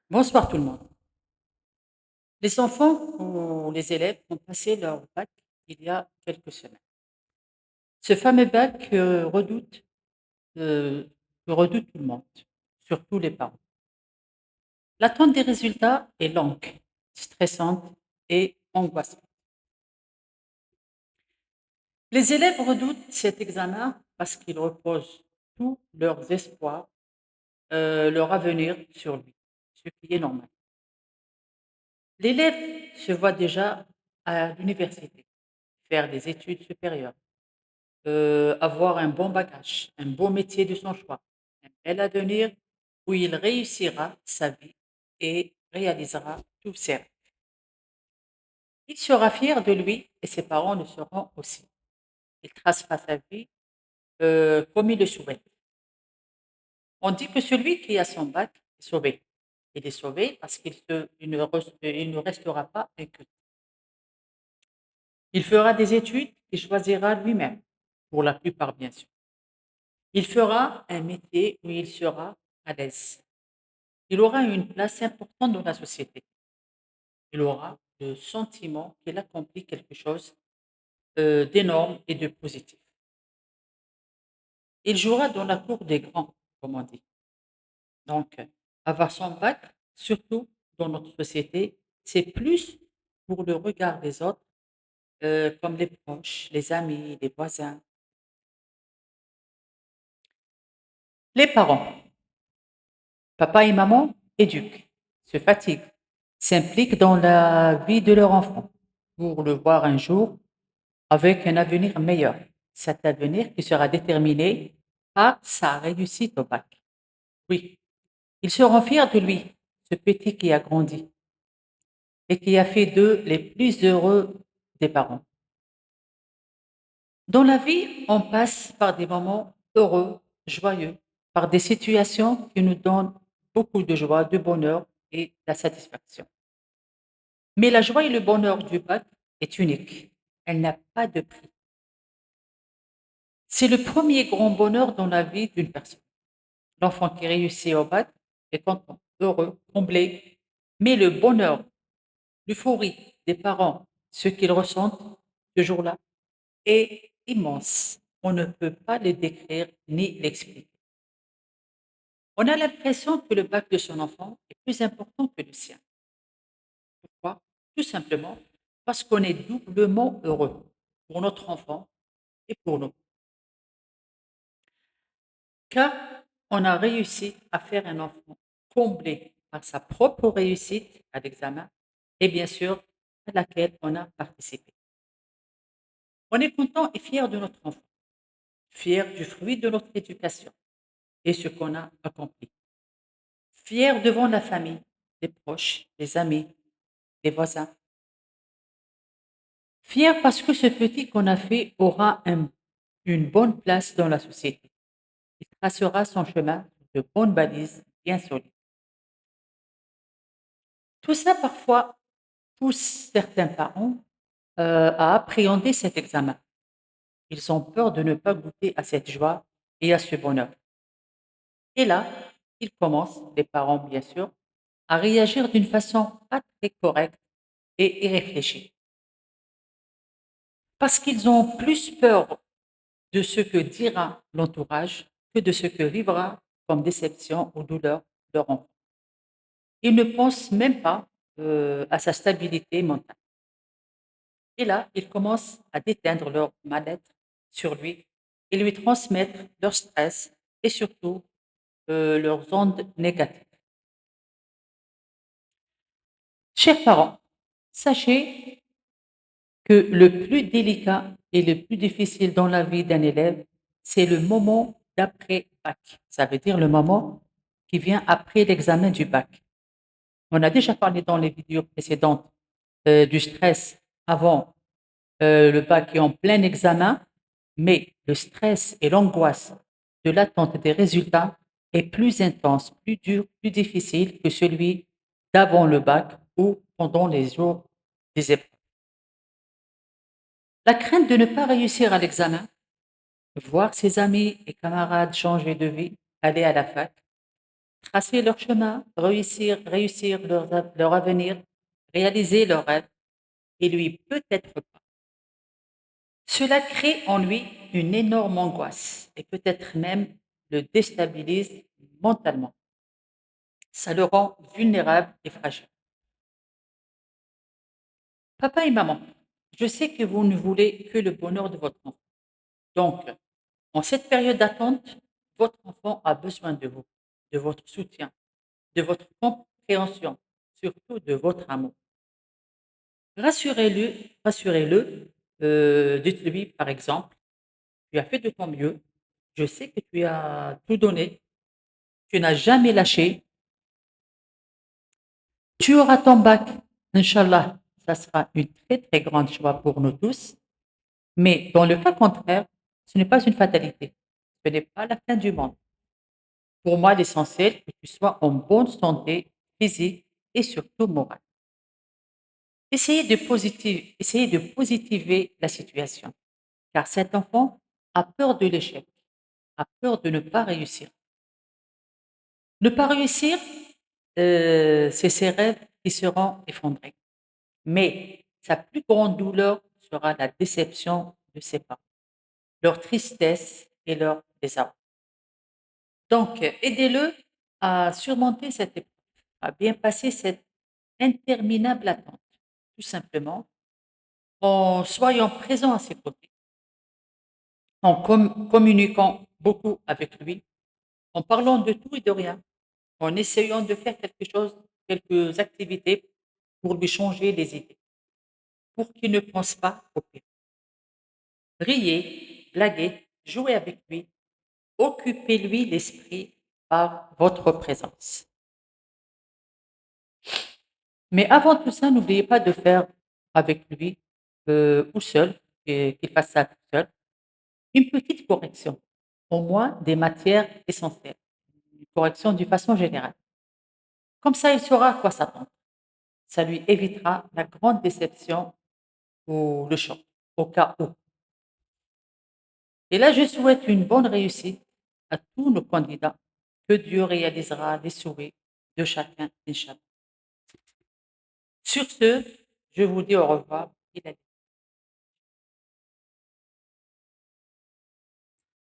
Bonsoir tout le monde. Les enfants ou les élèves ont passé leur bac il y a quelques semaines. Ce fameux bac euh, que redoute tout le monde, surtout les parents. L'attente des résultats est longue, stressante et angoissante. Les élèves redoutent cet examen parce qu'ils reposent tous leurs espoirs, leur avenir sur lui, ce qui est normal. L'élève se voit déjà à l'université, faire des études supérieures, avoir un bon bagage, un beau métier de son choix, un bel avenir où il réussira sa vie et réalisera tous ses rêves. Il sera fier de lui et ses parents le seront aussi. Il tracera sa vie comme il le souhaite. On dit que celui qui a son bac est sauvé. Il est sauvé parce il ne restera pas inculte. Il fera des études qu'il choisira lui-même, pour la plupart bien sûr. Il fera un métier où il sera à l'aise. Il aura une place importante dans la société. Il aura le sentiment qu'il accomplit quelque chose d'énorme et de positif. Il jouera dans la cour des grands, comme on dit. Donc, avoir son bac, surtout dans notre société, c'est plus pour le regard des autres, comme les proches, les amis, les voisins. Les parents, papa et maman, éduquent, se fatiguent, s'impliquent dans la vie de leur enfant pour le voir un jour avec un avenir meilleur. Cet avenir qui sera déterminé par sa réussite au bac. Oui, ils seront fiers de lui, ce petit qui a grandi et qui a fait d'eux les plus heureux des parents. Dans la vie, on passe par des moments heureux, joyeux, par des situations qui nous donnent beaucoup de joie, de bonheur et de la satisfaction. Mais la joie et le bonheur du bac est unique. Elle n'a pas de prix. C'est le premier grand bonheur dans la vie d'une personne. L'enfant qui réussit au bac est content, heureux, comblé. Mais le bonheur, l'euphorie des parents, ce qu'ils ressentent ce jour-là, est immense. On ne peut pas le décrire ni l'expliquer. On a l'impression que le bac de son enfant est plus important que le sien. Pourquoi? Tout simplement parce qu'on est doublement heureux pour notre enfant et pour nous. Car on a réussi à faire un enfant comblé par sa propre réussite à l'examen et bien sûr à laquelle on a participé. On est content et fier de notre enfant, fier du fruit de notre éducation et ce qu'on a accompli, fier devant la famille, les proches, les amis, les voisins, fier parce que ce petit qu'on a fait aura une bonne place dans la société. Il tracera son chemin de bonnes balises bien solides. Tout ça parfois pousse certains parents à appréhender cet examen. Ils ont peur de ne pas goûter à cette joie et à ce bonheur. Et là, ils commencent, les parents bien sûr, à réagir d'une façon pas très correcte et irréfléchie. Parce qu'ils ont plus peur de ce que dira l'entourage que de ce que vivra comme déception ou douleur leur enfant. Ils ne pensent même pas à sa stabilité mentale. Et là, ils commencent à déteindre leur mal-être sur lui et lui transmettre leur stress et surtout leurs ondes négatives. Chers parents, sachez que le plus délicat et le plus difficile dans la vie d'un élève, c'est le moment d'après-bac. Ça veut dire le moment qui vient après l'examen du bac. On a déjà parlé dans les vidéos précédentes du stress avant le bac est en plein examen, mais le stress et l'angoisse de l'attente des résultats est plus intense, plus dur, plus difficile que celui d'avant le bac ou pendant les jours des épreuves. La crainte de ne pas réussir à l'examen, voir ses amis et camarades changer de vie, aller à la fac, tracer leur chemin, réussir leur avenir, réaliser leurs rêves, et lui peut-être pas. Cela crée en lui une énorme angoisse et peut-être même le déstabilise mentalement. Ça le rend vulnérable et fragile. Papa et maman, je sais que vous ne voulez que le bonheur de votre enfant. Donc, en cette période d'attente, votre enfant a besoin de vous, de votre soutien, de votre compréhension, surtout de votre amour. Rassurez-le, rassurez-le, dites-lui par exemple, tu as fait de ton mieux, je sais que tu as tout donné, tu n'as jamais lâché, tu auras ton bac, Inch'Allah, ça sera une très très grande joie pour nous tous, mais dans le cas contraire, ce n'est pas une fatalité, ce n'est pas la fin du monde. Pour moi, l'essentiel, c'est que tu sois en bonne santé physique et surtout morale. Essayez de positiver la situation, car cet enfant a peur de l'échec, a peur de ne pas réussir. Ne pas réussir, c'est ses rêves qui seront effondrés. Mais sa plus grande douleur sera la déception de ses parents, leur tristesse et leur désarroi. Donc, aidez-le à surmonter cette épreuve, à bien passer cette interminable attente, tout simplement, en soyant présent à ses côtés, en communiquant beaucoup avec lui, en parlant de tout et de rien, en essayant de faire quelque chose, quelques activités pour lui changer les idées, pour qu'il ne pense pas au pire. Riez, blaguez, jouez avec lui, occupez-lui l'esprit par votre présence. Mais avant tout ça, n'oubliez pas de faire avec lui ou seul, et qu'il fasse ça tout seul, une petite correction, au moins des matières essentielles, une correction d'une façon générale. Comme ça, il saura à quoi s'attendre. Ça lui évitera la grande déception ou le choc, au cas où. Et là, je souhaite une bonne réussite à tous nos candidats, que Dieu réalisera les souhaits de chacun, Inch'Allah. Sur ce, je vous dis au revoir.